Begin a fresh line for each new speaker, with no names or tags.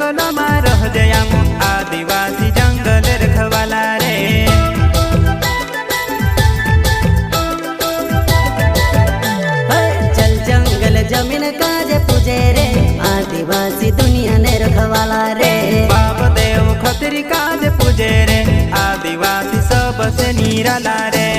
जंगल में रह जया आदिवासी जंगल रखवाला रे।
चल जंगल जमीन काज पूजे रे आदिवासी दुनिया ने रखवाला रे।
बाप देव खतरी काज पूजे रे आदिवासी सबसे निराला रे।